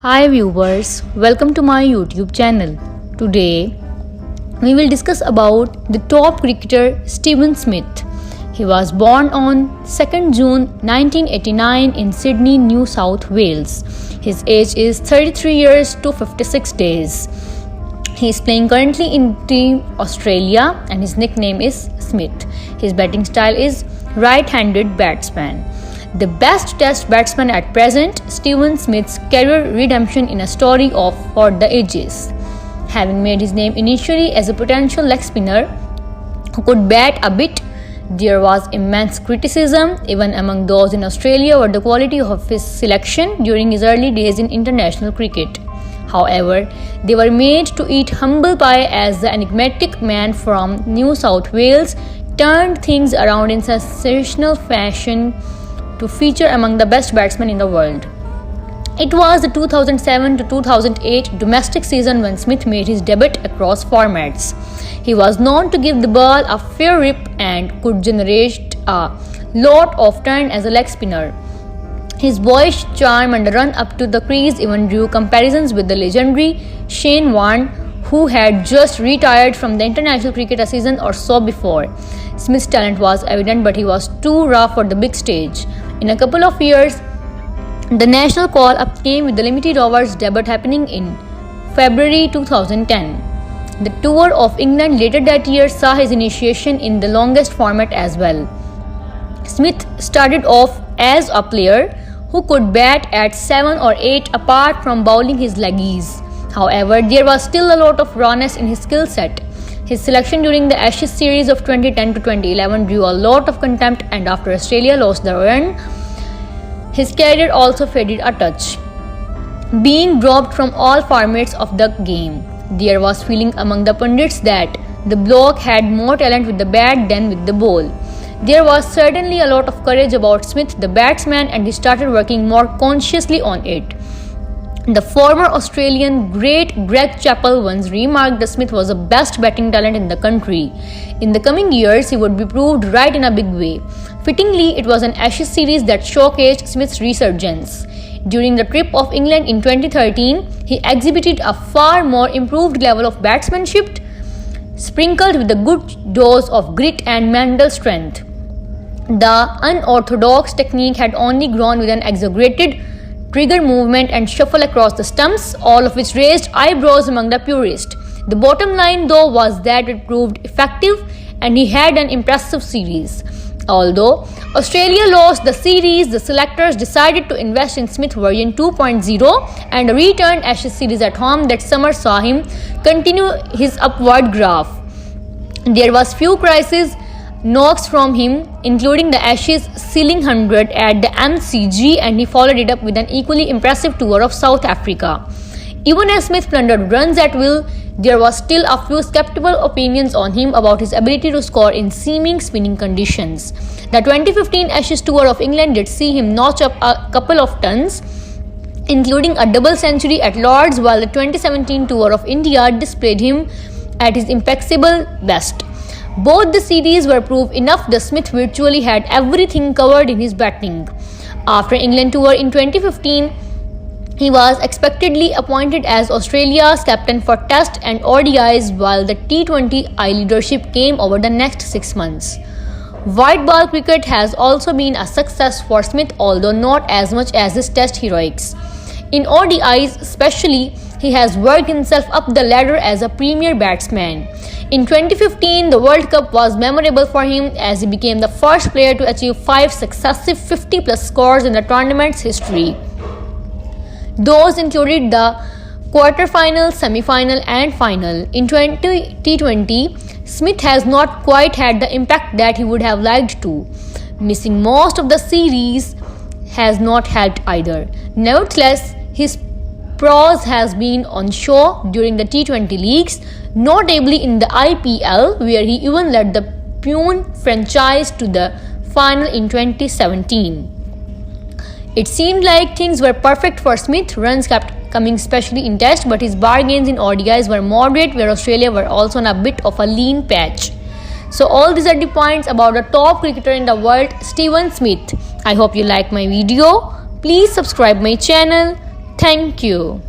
Hi viewers, welcome to my YouTube channel. Today we will discuss about the top cricketer Steven Smith. He was born on 2nd June 1989 in Sydney, New South Wales. His age is 33 years to 56 days. He is playing currently in Team Australia and his nickname is Smith. His batting style is right-handed batsman. The best Test batsman at present, Steven Smith's career redemption in a story of for the ages. Having made his name initially as a potential leg spinner who could bat a bit, there was immense criticism even among those in Australia over the quality of his selection during his early days in international cricket. However, they were made to eat humble pie as the enigmatic man from New South Wales turned things around in sensational fashion to feature among the best batsmen in the world. It was the 2007 to 2008 domestic season when Smith made his debut across formats. He was known to give the ball a fair rip and could generate a lot of turn as a leg spinner. His boyish charm and run up to the crease even drew comparisons with the legendary Shane Warne, who had just retired from the international cricket a season or so before. Smith's talent was evident, but he was too raw for the big stage. In a couple of years, the national call-up came with the limited overs debut happening in February 2010. The Tour of England later that year saw his initiation in the longest format as well. Smith started off as a player who could bat at 7 or 8 apart from bowling his leggies. However, there was still a lot of rawness in his skill set. His selection during the Ashes series of 2010 to 2011 drew a lot of contempt, and after Australia lost the run, his career also faded a touch, being dropped from all formats of the game. There was feeling among the pundits that the bloke had more talent with the bat than with the ball. There was certainly a lot of courage about Smith, the batsman, and he started working more consciously on it. The former Australian great Greg Chappell once remarked that Smith was the best batting talent in the country. In the coming years, he would be proved right in a big way. Fittingly, it was an Ashes series that showcased Smith's resurgence. During the trip of England in 2013, he exhibited a far more improved level of batsmanship, sprinkled with a good dose of grit and mental strength. The unorthodox technique had only grown with an exaggerated trigger movement and shuffle across the stumps, all of which raised eyebrows among the purists. The bottom line though was that it proved effective and he had an impressive series. Although Australia lost the series, the selectors decided to invest in Smith version 2.0 and a returned Ashes series at home that summer saw him continue his upward graph. There was few crises knocks from him, including the Ashes ceiling 100 at the MCG, and he followed it up with an equally impressive tour of South Africa. Even as Smith plundered runs at will, there was still a few skeptical opinions on him about his ability to score in seeming spinning conditions. The 2015 Ashes Tour of England did see him notch up a couple of tons, including a double century at Lord's, while the 2017 Tour of India displayed him at his impeccable best. Both the series were proof enough that Smith virtually had everything covered in his batting. After England tour in 2015, he was expectedly appointed as Australia's captain for Test and ODIs, while the T20I leadership came over the next 6 months. White ball cricket has also been a success for Smith, although not as much as his Test heroics. In ODIs especially, he has worked himself up the ladder as a premier batsman. In 2015, the World Cup was memorable for him as he became the first player to achieve 5 successive 50-plus scores in the tournament's history. Those included the quarter-final, semi-final and final. In T20, Smith has not quite had the impact that he would have liked to. Missing most of the series has not helped either. Nevertheless, his prowess has been on show during the T20 leagues, notably in the IPL, where he even led the Pune franchise to the final in 2017. It seemed like things were perfect for Smith. Runs kept coming, especially in Test, but his bargains in ODIs were moderate, where Australia were also on a bit of a lean patch. So all these are the points about the top cricketer in the world, Steven Smith. I hope you like my video. Please subscribe my channel. Thank you.